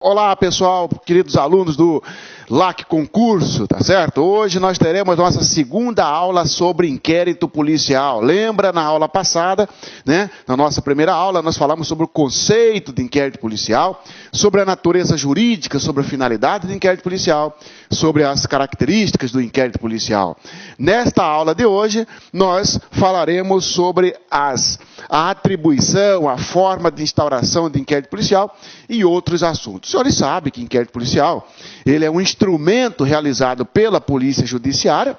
Olá, pessoal, queridos alunos do LAC Concurso, tá certo? Hoje nós teremos nossa segunda aula sobre inquérito policial. Lembra, na aula passada, né? Na nossa primeira aula, nós falamos sobre o conceito de inquérito policial, sobre a natureza jurídica, sobre a finalidade do inquérito policial, sobre as características do inquérito policial. Nesta aula de hoje, nós falaremos sobre a atribuição, a forma de instauração de inquérito policial e outros assuntos. Os senhores sabem que inquérito policial, ele é um instrumento realizado pela Polícia Judiciária,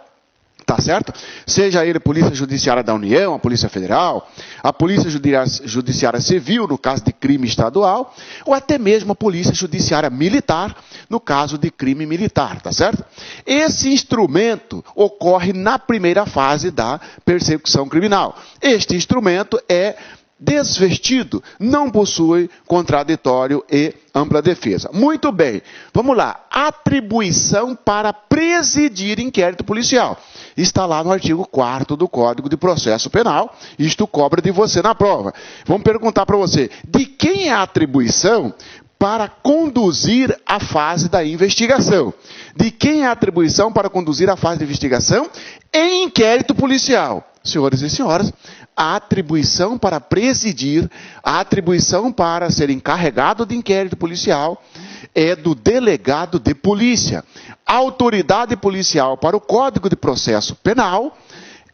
tá certo? Seja ele a Polícia Judiciária da União, a Polícia Federal, a Polícia Judiciária Civil, no caso de crime estadual, ou até mesmo a Polícia Judiciária Militar, no caso de crime militar, tá certo? Esse instrumento ocorre na primeira fase da persecução criminal. Este instrumento é desvestido, não possui contraditório e ampla defesa. Muito bem, vamos lá. Atribuição para presidir inquérito policial. Está lá no artigo 4º do Código de Processo Penal. Isto cobra de você na prova. Vamos perguntar para você, de quem é a atribuição para conduzir a fase da investigação? De quem é a atribuição para conduzir a fase de investigação em inquérito policial? Senhores e senhoras, a atribuição para presidir, a atribuição para ser encarregado de inquérito policial é do delegado de polícia. A autoridade policial para o Código de Processo Penal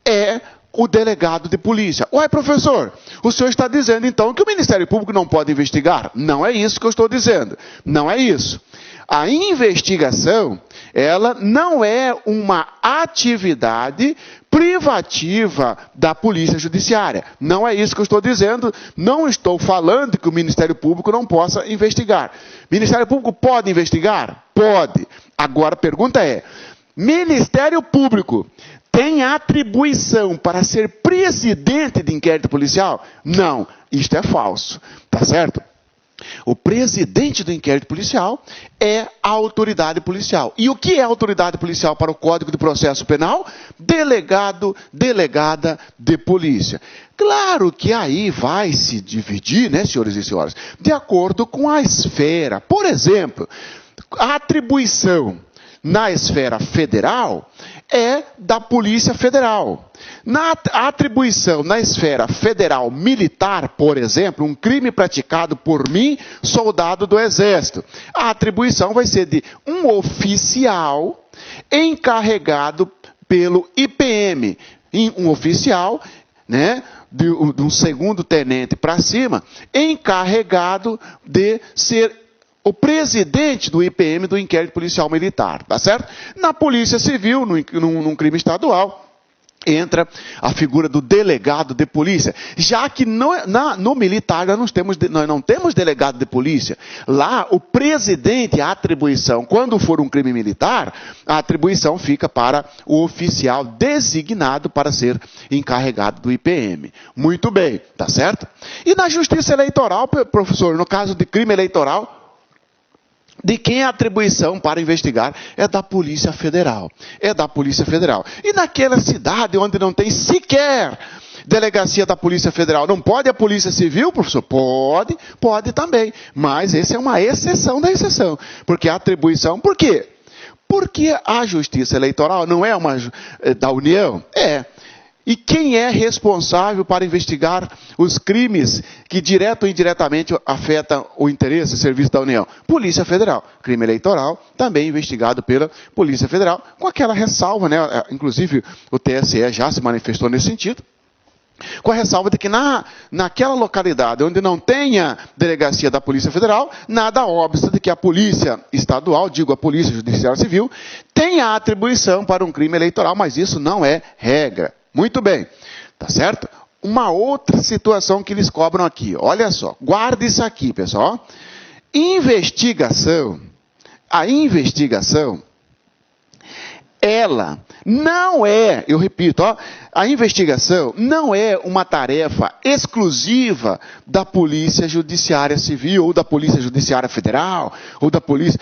é o delegado de polícia. Ué, professor, o senhor está dizendo então que o Ministério Público não pode investigar? Não é isso que eu estou dizendo. Não é isso. A investigação, ela não é uma atividade privativa da Polícia Judiciária. Não é isso que eu estou dizendo. Não estou falando que o Ministério Público não possa investigar. O Ministério Público pode investigar? Pode. Agora a pergunta é, Ministério Público tem atribuição para ser presidente de inquérito policial? Não. Isto é falso. Tá certo? O presidente do inquérito policial é a autoridade policial. E o que é autoridade policial para o Código de Processo Penal? Delegado, delegada de polícia. Claro que aí vai se dividir, né, senhores e senhoras, de acordo com a esfera. Por exemplo, a atribuição na esfera federal é da Polícia Federal. A atribuição na esfera federal militar, por exemplo, um crime praticado por mim, soldado do Exército, a atribuição vai ser de um oficial encarregado pelo IPM, um oficial, né, de um segundo tenente para cima, encarregado de ser o presidente do IPM, do inquérito policial militar, tá certo? Na Polícia Civil, num crime estadual, entra a figura do delegado de polícia, já que no militar nós não temos delegado de polícia. Lá, o presidente, a atribuição, quando for um crime militar, a atribuição fica para o oficial designado para ser encarregado do IPM. Muito bem, tá certo? E na Justiça Eleitoral, professor, no caso de crime eleitoral, de quem é a atribuição para investigar? É da Polícia Federal. É da Polícia Federal. E naquela cidade onde não tem sequer delegacia da Polícia Federal, não pode a Polícia Civil, professor? Pode, pode também. Mas essa é uma exceção da exceção. Porque a atribuição, por quê? Porque a Justiça Eleitoral não é uma da União? É. E quem é responsável para investigar os crimes que direto ou indiretamente afetam o interesse e serviço da União? Polícia Federal. Crime eleitoral também investigado pela Polícia Federal, com aquela ressalva, né? Inclusive o TSE já se manifestou nesse sentido, com a ressalva de que naquela localidade onde não tenha delegacia da Polícia Federal, nada obsta de que a Polícia Estadual, digo a Polícia Judiciária Civil, tenha atribuição para um crime eleitoral, mas isso não é regra. Muito bem, tá certo? Uma outra situação que eles cobram aqui, olha só, guarda isso aqui, pessoal. A investigação, ela não é, eu repito, a investigação não é uma tarefa exclusiva da Polícia Judiciária Civil, ou da Polícia Judiciária Federal, ou da Polícia.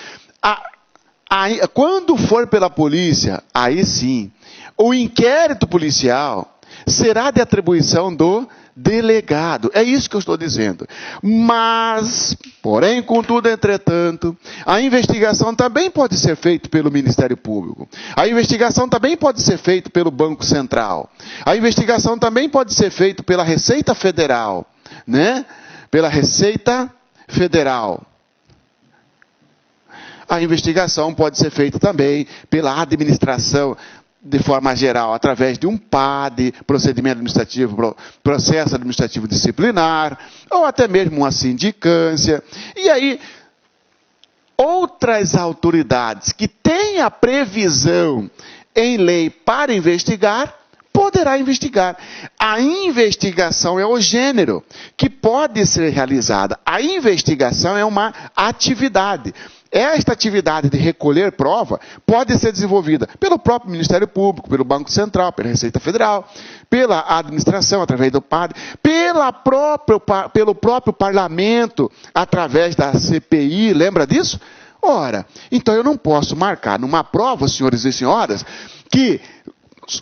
Quando for pela polícia, aí sim, o inquérito policial será de atribuição do delegado. É isso que eu estou dizendo. Mas, porém, contudo, entretanto, a investigação também pode ser feita pelo Ministério Público. A investigação também pode ser feita pelo Banco Central. A investigação também pode ser feita pela Receita Federal, né? Pela Receita Federal. A investigação pode ser feita também pela administração, de forma geral, através de um PAD, procedimento administrativo, processo administrativo disciplinar, ou até mesmo uma sindicância. E aí, outras autoridades que têm a previsão em lei para investigar, poderá investigar. A investigação é o gênero que pode ser realizada. A investigação é uma atividade. Esta atividade de recolher prova pode ser desenvolvida pelo próprio Ministério Público, pelo Banco Central, pela Receita Federal, pela administração, através do PAD, pelo próprio Parlamento, através da CPI, lembra disso? Ora, então eu não posso marcar numa prova, senhores e senhoras, que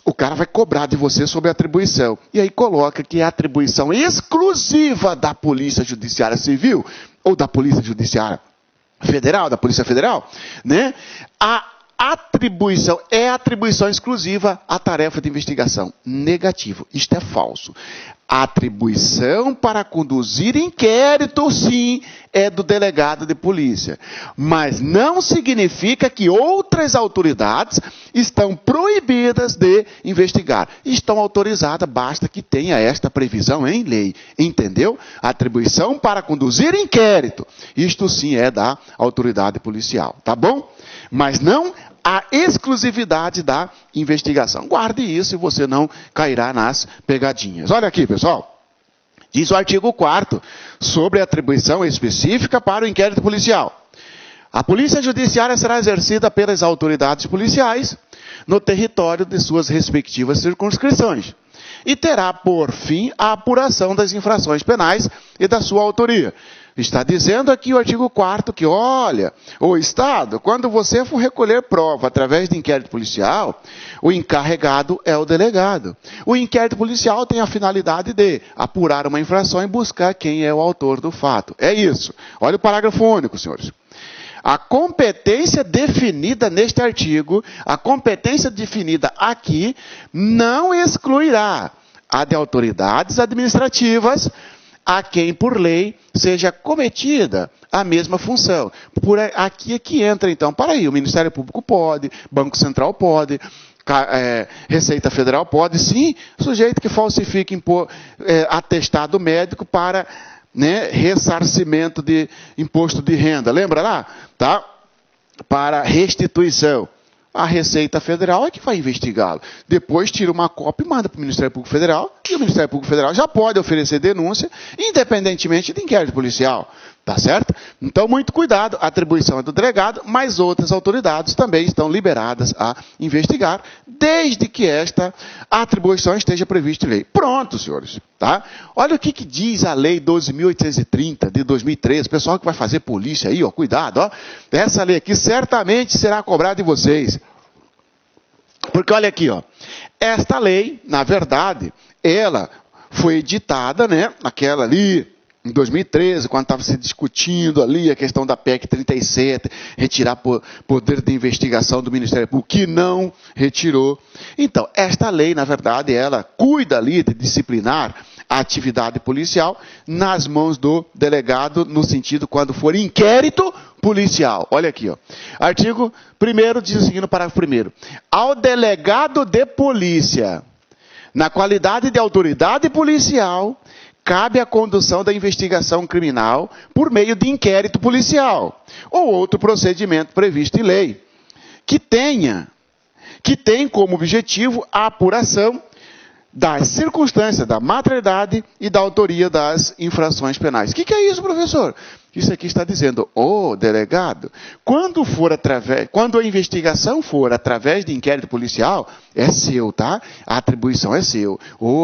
o cara vai cobrar de você sobre a atribuição. E aí coloca que é a atribuição exclusiva da Polícia Judiciária Civil, ou da Polícia Judiciária Federal, da Polícia Federal, né? A atribuição é atribuição exclusiva à tarefa de investigação. Negativo. Isto é falso. A atribuição para conduzir inquérito, sim, é do delegado de polícia. Mas não significa que outras autoridades estão proibidas de investigar. Estão autorizadas, basta que tenha esta previsão em lei. Entendeu? Atribuição para conduzir inquérito. Isto sim é da autoridade policial. Tá bom? Mas não a exclusividade da investigação. Guarde isso e você não cairá nas pegadinhas. Olha aqui, pessoal. Diz o artigo 4º sobre a atribuição específica para o inquérito policial. A polícia judiciária será exercida pelas autoridades policiais no território de suas respectivas circunscrições e terá por fim a apuração das infrações penais e da sua autoria. Está dizendo aqui o artigo 4º que, olha, o Estado, quando você for recolher prova através de inquérito policial, o encarregado é o delegado. O inquérito policial tem a finalidade de apurar uma infração e buscar quem é o autor do fato. É isso. Olha o parágrafo único, senhores. A competência definida neste artigo, a competência definida aqui, não excluirá a de autoridades administrativas a quem, por lei, seja cometida a mesma função. Por aqui é que entra, então, para aí, o Ministério Público pode, Banco Central pode, Receita Federal pode, sim, sujeito que falsifique atestado médico para, né, ressarcimento de imposto de renda. Lembra lá? Tá? Para restituição. A Receita Federal é que vai investigá-lo. Depois tira uma cópia e manda para o Ministério Público Federal, e o Ministério Público Federal já pode oferecer denúncia, independentemente de inquérito policial. Tá certo? Então, muito cuidado, a atribuição é do delegado, mas outras autoridades também estão liberadas a investigar, desde que esta atribuição esteja prevista em lei. Pronto, senhores. Tá? Olha o que diz a Lei 12.830 de 2013. Pessoal que vai fazer polícia aí, ó, cuidado. Ó. Essa lei aqui certamente será cobrada de vocês. Porque olha aqui, ó, esta lei, na verdade, ela foi editada, né, aquela ali, em 2013, quando estava se discutindo ali a questão da PEC 37, retirar poder de investigação do Ministério Público, que não retirou. Então, esta lei, na verdade, ela cuida ali de disciplinar a atividade policial nas mãos do delegado, no sentido quando for inquérito policial. Olha aqui, ó. Artigo 1º diz o seguinte no parágrafo 1º. Ao delegado de polícia, na qualidade de autoridade policial, cabe a condução da investigação criminal por meio de inquérito policial ou outro procedimento previsto em lei, que tem como objetivo a apuração das circunstâncias da materialidade e da autoria das infrações penais. O que é isso, professor? Isso aqui está dizendo, delegado, quando a investigação for através de inquérito policial, é seu, tá? A atribuição é seu.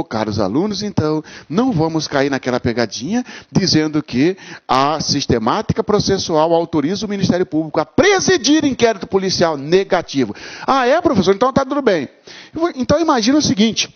Caros alunos, então, não vamos cair naquela pegadinha dizendo que a sistemática processual autoriza o Ministério Público a presidir inquérito policial negativo. Ah, é, professor? Então tá tudo bem. Então imagina o seguinte,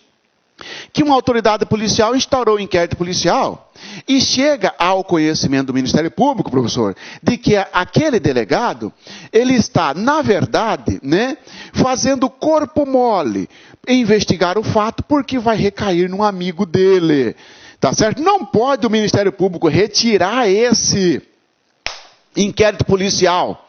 que uma autoridade policial instaurou um inquérito policial e chega ao conhecimento do Ministério Público, professor, de que aquele delegado, ele está, na verdade, né, fazendo corpo mole em investigar o fato porque vai recair num amigo dele. Tá certo? Não pode o Ministério Público retirar esse inquérito policial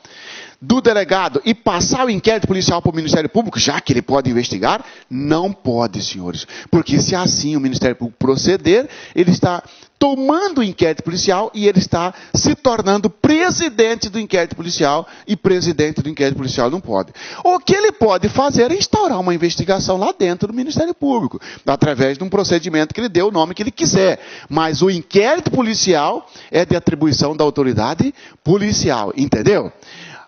do delegado e passar o inquérito policial para o Ministério Público, já que ele pode investigar? Não pode, senhores. Porque se assim o Ministério Público proceder, ele está tomando o inquérito policial e ele está se tornando presidente do inquérito policial, e presidente do inquérito policial não pode. O que ele pode fazer é instaurar uma investigação lá dentro do Ministério Público, através de um procedimento que ele dê o nome que ele quiser. Mas o inquérito policial é de atribuição da autoridade policial, entendeu?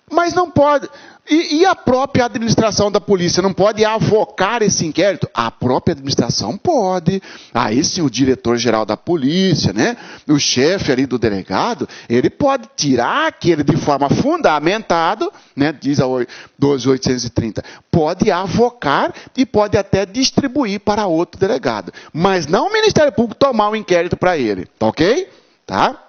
Mas não pode. E a própria administração da polícia não pode avocar esse inquérito? A própria administração pode. Aí sim, o diretor-geral da polícia, né, o chefe ali do delegado, ele pode tirar aquele de forma fundamentada, né, diz a 12.830, pode avocar e pode até distribuir para outro delegado. Mas não o Ministério Público tomar um inquérito para ele, tá ok? Tá?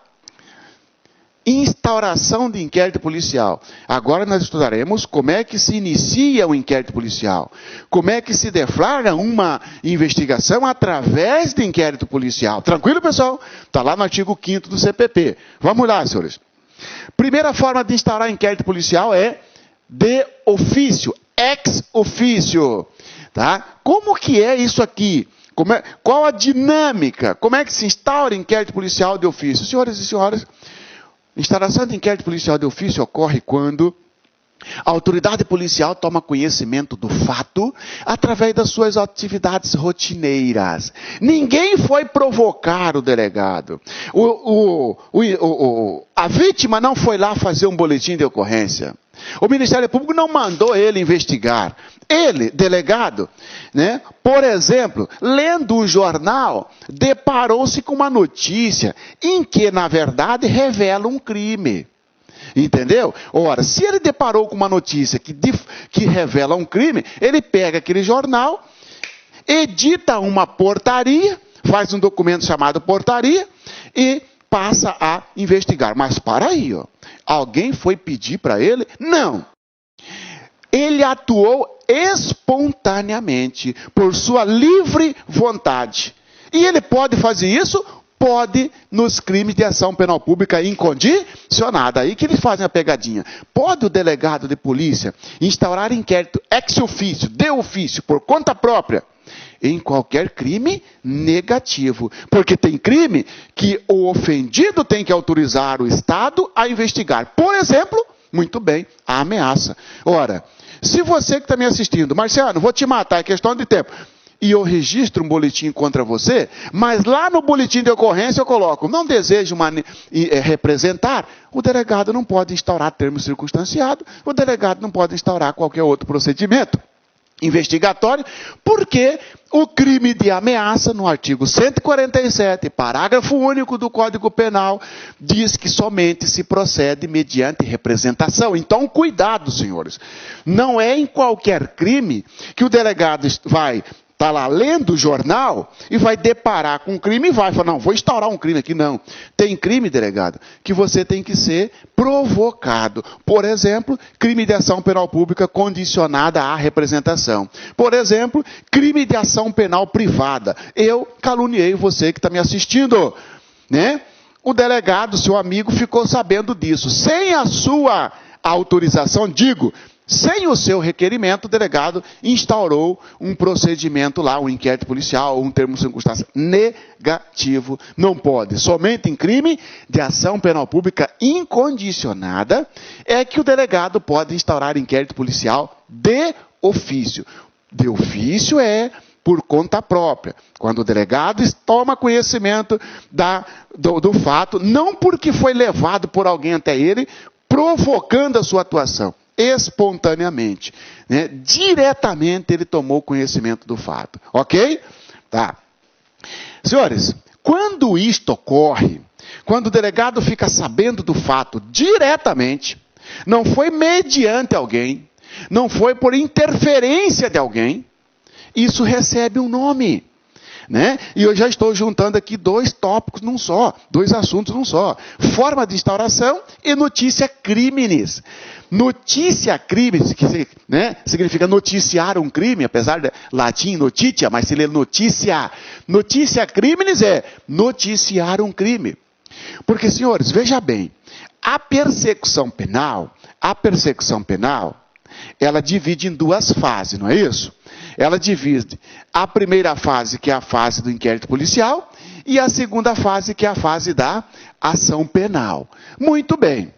Instauração de inquérito policial. Agora nós estudaremos como é que se inicia o inquérito policial. Como é que se deflagra uma investigação através de inquérito policial. Tranquilo, pessoal? Está lá no artigo 5º do CPP. Vamos lá, senhores. Primeira forma de instaurar inquérito policial é de ofício, ex ofício. Tá? Como que é isso aqui? Qual a dinâmica? Como é que se instaura inquérito policial de ofício? Senhoras e senhores, instauração de inquérito policial de ofício ocorre quando a autoridade policial toma conhecimento do fato através das suas atividades rotineiras. Ninguém foi provocar o delegado. A vítima não foi lá fazer um boletim de ocorrência. O Ministério Público não mandou ele investigar. Ele, delegado, né, por exemplo, lendo um jornal, deparou-se com uma notícia em que, na verdade, revela um crime. Entendeu? Ora, se ele deparou com uma notícia que revela um crime, ele pega aquele jornal, edita uma portaria, faz um documento chamado portaria e passa a investigar. Mas para aí, ó, alguém foi pedir para ele? Não. Ele atuou espontaneamente, por sua livre vontade. E ele pode fazer isso? Pode, nos crimes de ação penal pública incondicionada. Aí que eles fazem a pegadinha. Pode o delegado de polícia instaurar inquérito ex ofício, de ofício, por conta própria, em qualquer crime negativo. Porque tem crime que o ofendido tem que autorizar o Estado a investigar. Por exemplo, muito bem, a ameaça. Ora, se você que está me assistindo, Marciano, vou te matar, é questão de tempo, e eu registro um boletim contra você, mas lá no boletim de ocorrência eu coloco, não desejo representar, o delegado não pode instaurar termo circunstanciado, o delegado não pode instaurar qualquer outro procedimento investigatório, porque o crime de ameaça, no artigo 147, parágrafo único do Código Penal, diz que somente se procede mediante representação. Então, cuidado, senhores. Não é em qualquer crime que o delegado vai estar lá lendo o jornal e vai deparar com um crime e vai falar, não, vou instaurar um crime aqui. Não. Tem crime, delegado, que você tem que ser provocado. Por exemplo, crime de ação penal pública condicionada à representação. Por exemplo, crime de ação penal privada. Eu caluniei você que está me assistindo, né? O delegado, seu amigo, ficou sabendo disso. Sem a sua autorização, sem o seu requerimento, o delegado instaurou um procedimento lá, um inquérito policial, um termo de circunstância negativo. Não pode. Somente em crime de ação penal pública incondicionada é que o delegado pode instaurar inquérito policial de ofício. De ofício é por conta própria. Quando o delegado toma conhecimento do fato, não porque foi levado por alguém até ele, provocando a sua atuação. Espontaneamente, né? Diretamente ele tomou conhecimento do fato, ok? Tá. Senhores, quando isto ocorre, quando o delegado fica sabendo do fato diretamente, não foi mediante alguém, não foi por interferência de alguém, isso recebe um nome. né? E eu já estou juntando aqui dois tópicos num só, dois assuntos num só. Forma de instauração e notícia crimes. Notícia crimes, que né, significa noticiar um crime, apesar de latim notitia, mas se lê notícia. Notícia crimes é noticiar um crime. Porque, senhores, veja bem, a persecução penal, ela divide em duas fases, não é isso? Ela divide a primeira fase, que é a fase do inquérito policial, e a segunda fase, que é a fase da ação penal. Muito bem.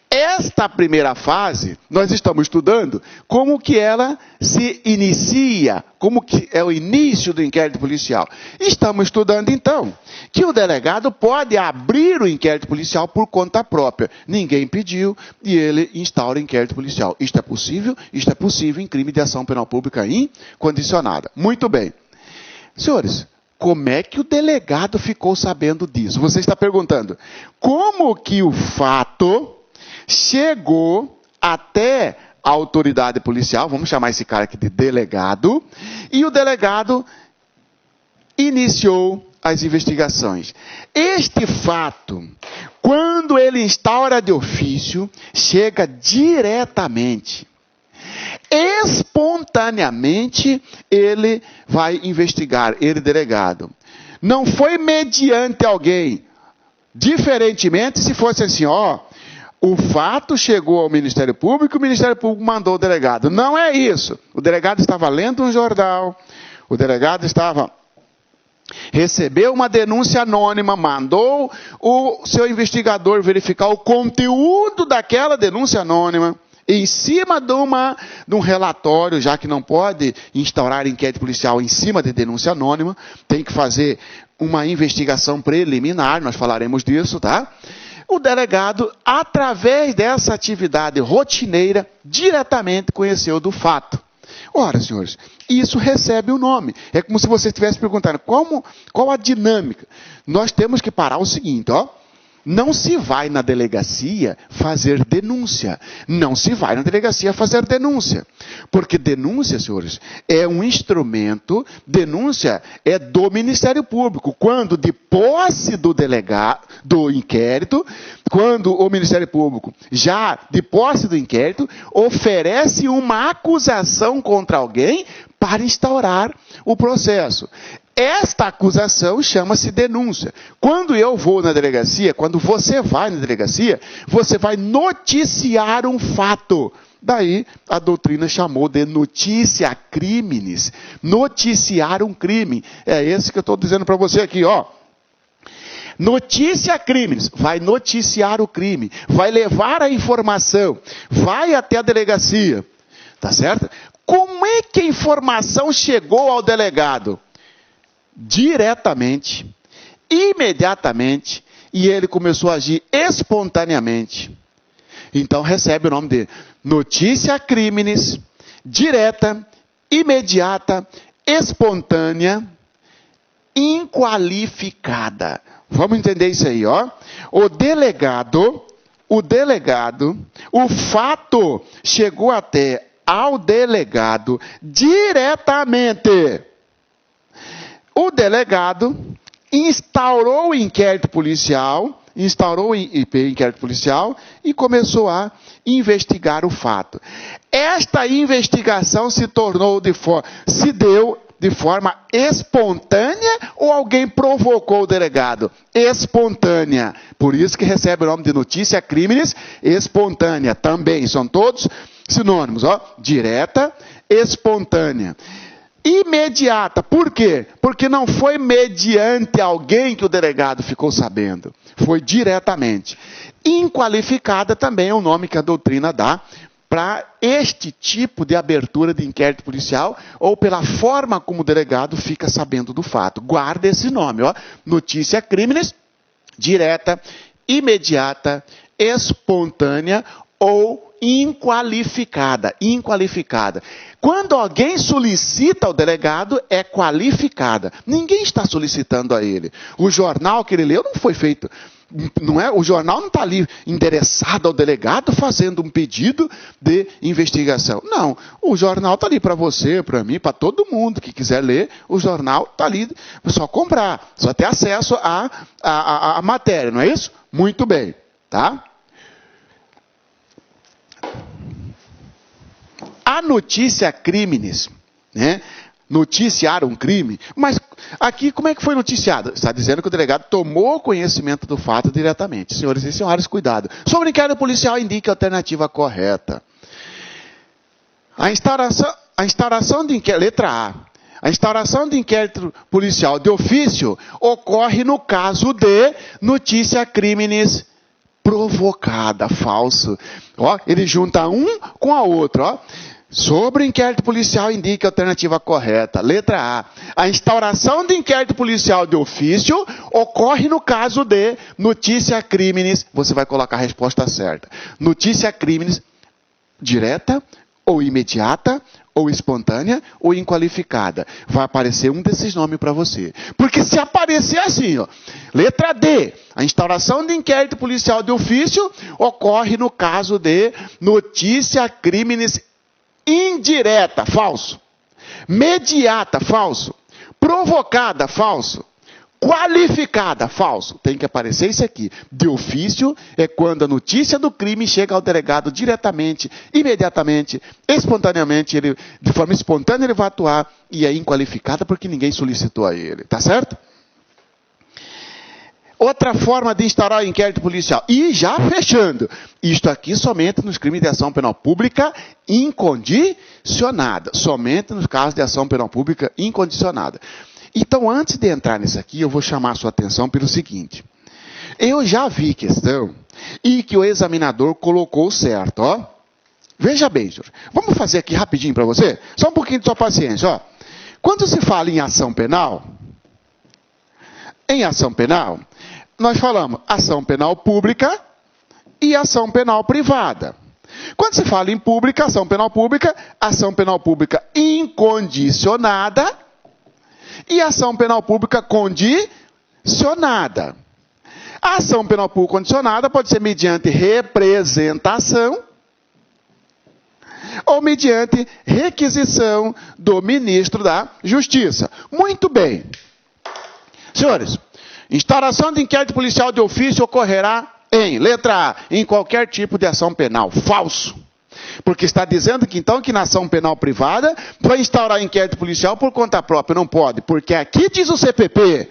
Esta primeira fase, nós estamos estudando como que ela se inicia, como que é o início do inquérito policial. Estamos estudando, então, que o delegado pode abrir o inquérito policial por conta própria. Ninguém pediu e ele instaura o inquérito policial. Isto é possível? Isto é possível em crime de ação penal pública incondicionada. Muito bem. Senhores, como é que o delegado ficou sabendo disso? Você está perguntando, como que o fato chegou até a autoridade policial, vamos chamar esse cara aqui de delegado, e o delegado iniciou as investigações. Este fato, quando ele instaura de ofício, chega diretamente, espontaneamente, ele vai investigar, ele delegado. Não foi mediante alguém, diferentemente se fosse assim, o fato chegou ao Ministério Público, o Ministério Público mandou o delegado. Não é isso. O delegado estava lendo um jornal, o delegado recebeu uma denúncia anônima, mandou o seu investigador verificar o conteúdo daquela denúncia anônima, em cima de um relatório, já que não pode instaurar inquérito policial em cima de denúncia anônima, tem que fazer uma investigação preliminar, nós falaremos disso, tá? O delegado, através dessa atividade rotineira, diretamente conheceu do fato. Ora, senhores, isso recebe o nome. É como se você estivesse perguntando, qual a dinâmica? Nós temos que parar o seguinte, não se vai na delegacia fazer denúncia. Não se vai na delegacia fazer denúncia. Porque denúncia, senhores, é um instrumento, denúncia é do Ministério Público. Quando de posse do delegado, do inquérito, quando o Ministério Público, já de posse do inquérito, oferece uma acusação contra alguém para instaurar o processo. Esta acusação chama-se denúncia. Quando eu vou na delegacia, quando você vai na delegacia, você vai noticiar um fato. Daí a doutrina chamou de notícia crimes. Noticiar um crime. É esse que eu estou dizendo para você aqui, Notícia crimes, vai noticiar o crime, vai levar a informação, vai até a delegacia, tá certo? Como é que a informação chegou ao delegado? Diretamente, imediatamente, e ele começou a agir espontaneamente. Então recebe o nome de notícia crimes, direta, imediata, espontânea, inqualificada. Vamos entender isso aí, O delegado, o fato chegou até ao delegado diretamente. O delegado instaurou o inquérito policial, e começou a investigar o fato. Esta investigação se deu de forma espontânea ou alguém provocou o delegado? Espontânea. Por isso que recebe o nome de notícia crimes espontânea. Também são todos sinônimos, direta, espontânea. Imediata. Por quê? Porque não foi mediante alguém que o delegado ficou sabendo. Foi diretamente. Inqualificada também é o nome que a doutrina dá para este tipo de abertura de inquérito policial ou pela forma como o delegado fica sabendo do fato. Guarda esse nome, notícia crimes, direta, imediata, espontânea ou inqualificada. Quando alguém solicita ao delegado, é qualificada. Ninguém está solicitando a ele. O jornal que ele leu não foi feito Não é, o jornal não está ali endereçado ao delegado fazendo um pedido de investigação. Não, o jornal está ali para você, para mim, para todo mundo que quiser ler. O jornal está ali, é só comprar, só ter acesso à matéria, não é isso? Muito bem, tá? A notícia crimes, né? Noticiar um crime, mas aqui como é que foi noticiado? Está dizendo que o delegado tomou conhecimento do fato diretamente. Senhores e senhoras, cuidado. Sobre o inquérito policial, indique a alternativa correta. A instauração de inquérito, letra A. A instauração de inquérito policial de ofício ocorre no caso de notícia crimes provocada, falso. Ó, ele junta um com a outra, ó. Sobre o inquérito policial, indique a alternativa correta. Letra A. A instauração de inquérito policial de ofício ocorre no caso de notícia crimes. Você vai colocar a resposta certa. Notícia crimes direta ou imediata ou espontânea ou inqualificada. Vai aparecer um desses nomes para você. Porque se aparecer assim, ó. Letra D. A instauração de inquérito policial de ofício ocorre no caso de notícia crimes indireta, falso. Mediata, falso. Provocada, falso. Qualificada, falso. Tem que aparecer isso aqui. De ofício é quando a notícia do crime chega ao delegado diretamente, imediatamente, espontaneamente, de forma espontânea ele vai atuar, e é inqualificada porque ninguém solicitou a ele. Tá certo? Outra forma de instaurar o inquérito policial. E já fechando. Isto aqui somente nos crimes de ação penal pública incondicionada. Somente nos casos de ação penal pública incondicionada. Então, antes de entrar nisso aqui, eu vou chamar a sua atenção pelo seguinte. Eu já vi questão e que o examinador colocou certo, ó. Veja bem, senhor. Vamos fazer aqui rapidinho para você? Só um pouquinho de sua paciência, ó. Quando se fala em ação penal, nós falamos ação penal pública e ação penal privada. Quando se fala em pública, ação penal pública incondicionada e ação penal pública condicionada. A ação penal pública condicionada pode ser mediante representação ou mediante requisição do ministro da Justiça. Muito bem. Senhores, instauração de inquérito policial de ofício ocorrerá em, letra A, em qualquer tipo de ação penal. Falso. Porque está dizendo que então que na ação penal privada vai instaurar inquérito policial por conta própria. Não pode, porque aqui diz o CPP,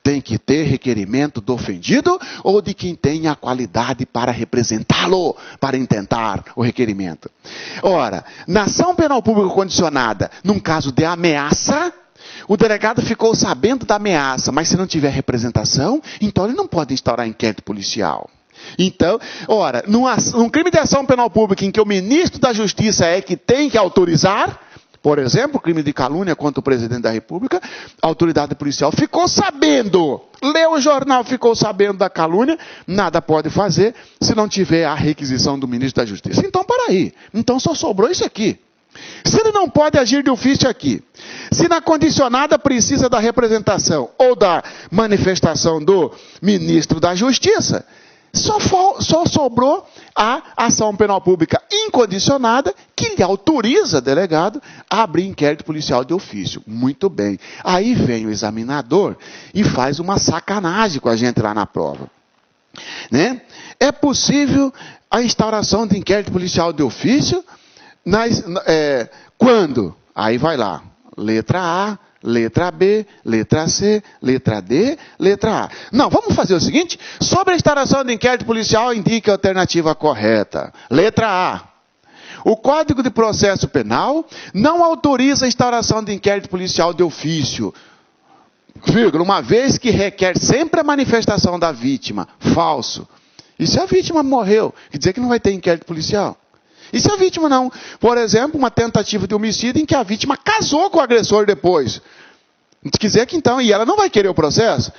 tem que ter requerimento do ofendido ou de quem tenha a qualidade para representá-lo, para intentar o requerimento. Ora, na ação penal pública condicionada, num caso de ameaça, o delegado ficou sabendo da ameaça, mas se não tiver representação, então ele não pode instaurar inquérito policial. Então, ora, num crime de ação penal pública em que o ministro da Justiça é que tem que autorizar, por exemplo, crime de calúnia contra o presidente da República, a autoridade policial ficou sabendo, leu o jornal, ficou sabendo da calúnia, nada pode fazer se não tiver a requisição do ministro da Justiça. Então, para aí. Então, só sobrou isso aqui. Se ele não pode agir de ofício aqui, se na condicionada precisa da representação ou da manifestação do ministro da Justiça, só sobrou a ação penal pública incondicionada que lhe autoriza, delegado, a abrir inquérito policial de ofício. Muito bem. Aí vem o examinador e faz uma sacanagem com a gente lá na prova. Né? É possível a instauração de inquérito policial de ofício quando? Aí vai lá. Letra A, letra B, letra C, letra D, letra A. Não, vamos fazer o seguinte. Sobre a instauração de inquérito policial, indique a alternativa correta. Letra A. O Código de Processo Penal não autoriza a instauração de inquérito policial de ofício, vírgula, uma vez que requer sempre a manifestação da vítima. Falso. E se a vítima morreu? Quer dizer que não vai ter inquérito policial? E se a vítima não? Por exemplo, uma tentativa de homicídio em que a vítima casou com o agressor depois. Quer dizer que então, e ela não vai querer o processo?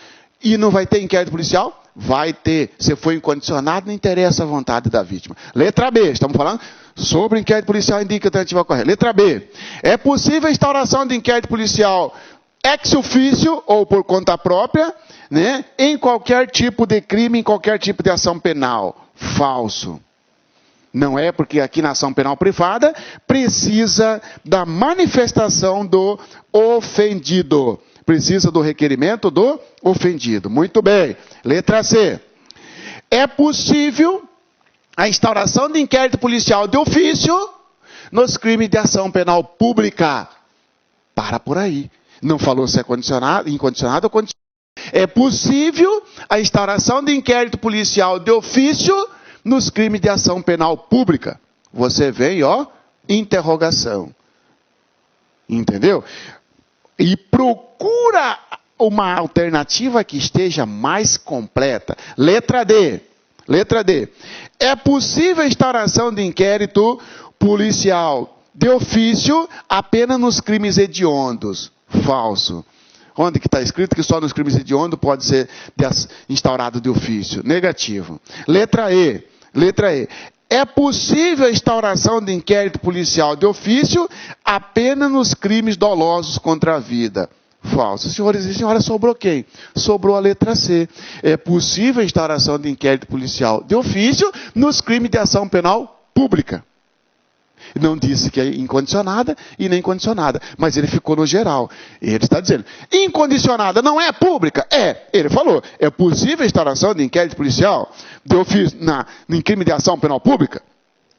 E não vai ter inquérito policial? Vai ter. Se foi incondicionado, não interessa a vontade da vítima. Letra B, estamos falando sobre inquérito policial, indica a alternativa correta. Letra B. É possível a instauração de inquérito policial ex officio ou por conta própria, né, em qualquer tipo de crime, em qualquer tipo de ação penal. Falso. Não é, porque aqui na ação penal privada precisa da manifestação do ofendido. Precisa do requerimento do ofendido. Muito bem. Letra C. É possível a instauração de inquérito policial de ofício nos crimes de ação penal pública. Para por aí. Não falou se é condicionado, incondicionado ou condicionado. É possível a instauração de inquérito policial de ofício nos crimes de ação penal pública. Você vem, ó, interrogação. Entendeu? E procura uma alternativa que esteja mais completa. Letra D. Letra D. É possível a instauração de inquérito policial de ofício apenas nos crimes hediondos. Falso. Onde que está escrito que só nos crimes hediondos pode ser instaurado de ofício? Negativo. Letra E. Letra E. É possível a instauração de inquérito policial de ofício apenas nos crimes dolosos contra a vida. Falso. Senhores e senhoras, sobrou quem? Sobrou a letra C. É possível a instauração de inquérito policial de ofício nos crimes de ação penal pública. Não disse que é incondicionada e nem condicionada, mas ele ficou no geral. Ele está dizendo, incondicionada não é pública? É, ele falou, é possível a instauração de inquérito policial de ofício em crime de ação penal pública?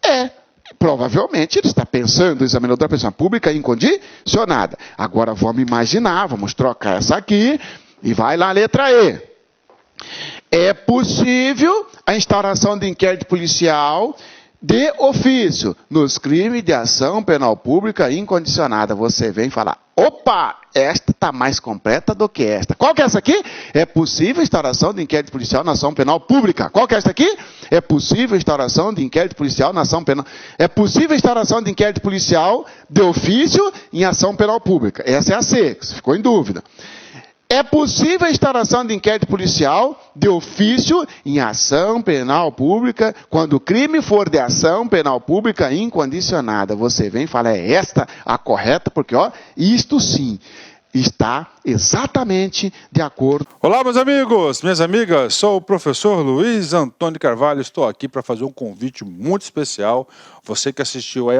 É, provavelmente ele está pensando, o examinador pensando, pública e incondicionada. Agora vamos imaginar, vamos trocar essa aqui e vai lá a letra E. É possível a instauração de inquérito policial de ofício, nos crimes de ação penal pública incondicionada. Você vem falar, opa, esta está mais completa do que esta. Qual que é essa aqui? É possível a instauração de inquérito policial na ação penal pública. Qual que é esta aqui? É possível a instauração de inquérito policial na ação penal. É possível a instauração de inquérito policial de ofício em ação penal pública. Essa é a C, você ficou em dúvida. É possível a instauração de inquérito policial de ofício em ação penal pública, quando o crime for de ação penal pública incondicionada. Você vem e fala, é esta a correta, porque ó, isto sim está exatamente de acordo. Olá, meus amigos, minhas amigas, sou o professor Luiz Antônio Carvalho, estou aqui para fazer um convite muito especial. Você que assistiu aí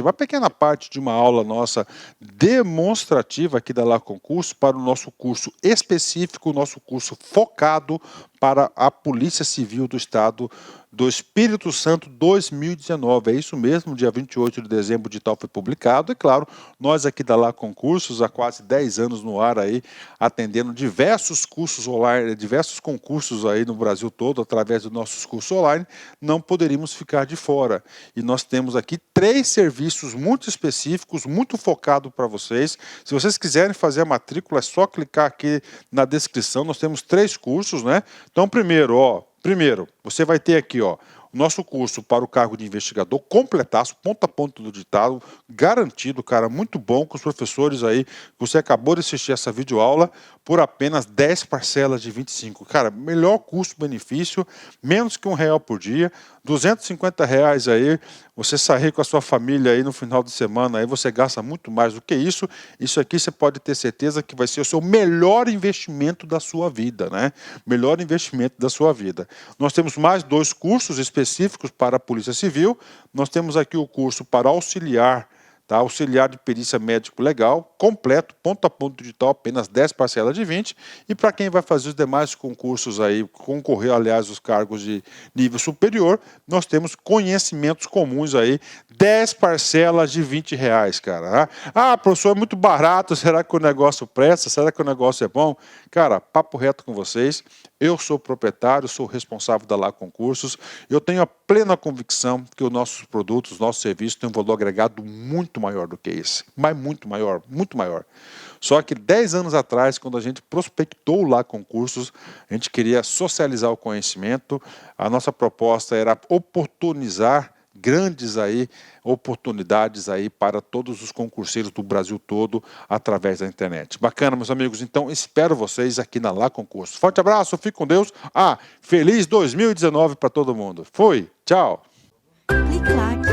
uma pequena parte de uma aula nossa demonstrativa aqui da Lá Concurso para o nosso curso específico, nosso curso focado para a Polícia Civil do Estado do Espírito Santo 2019. É isso mesmo, dia 28 de dezembro de tal foi publicado. E claro, nós aqui da Lá Concursos, há quase 10 anos no ar aí, atendendo diversos cursos online, diversos concursos aí no Brasil todo, através dos nossos cursos online, não poderíamos ficar de fora. E nós temos aqui 3 serviços muito específicos, muito focados para vocês. Se vocês quiserem fazer a matrícula, é só clicar aqui na descrição. Nós temos 3 cursos, né? Então, primeiro, você vai ter aqui, ó, o nosso curso para o cargo de investigador, completaço, ponto a ponto do ditado, garantido, cara, muito bom, com os professores aí, você acabou de assistir essa videoaula, por apenas 10 parcelas de 25. Cara, melhor custo-benefício, menos que R$1 por dia, R$250 aí, você sair com a sua família aí no final de semana, aí você gasta muito mais do que isso. Isso aqui você pode ter certeza que vai ser o seu melhor investimento da sua vida, né? Melhor investimento da sua vida. Nós temos mais 2 cursos específicos para a Polícia Civil. Nós temos aqui o curso para auxiliar, tá? Auxiliar de perícia médico legal, completo, ponto a ponto digital, apenas 10 parcelas de 20. E para quem vai fazer os demais concursos aí, concorrer, aliás, os cargos de nível superior, nós temos conhecimentos comuns aí, 10 parcelas de R$20, cara. Ah, professor, é muito barato, será que o negócio presta? Será que o negócio é bom? Cara, papo reto com vocês, eu sou proprietário, sou responsável da Lá Concursos, eu tenho a plena convicção que os nossos produtos, os nossos serviços têm um valor agregado muito maior do que esse, mas muito maior, muito maior. Só que 10 anos atrás, quando a gente prospectou o Lá Concursos, a gente queria socializar o conhecimento, a nossa proposta era oportunizar grandes aí oportunidades aí para todos os concurseiros do Brasil todo através da internet. Bacana, meus amigos, então espero vocês aqui na Lá Concursos. Forte abraço, fique com Deus. Feliz 2019 para todo mundo. Fui, tchau. Clique lá.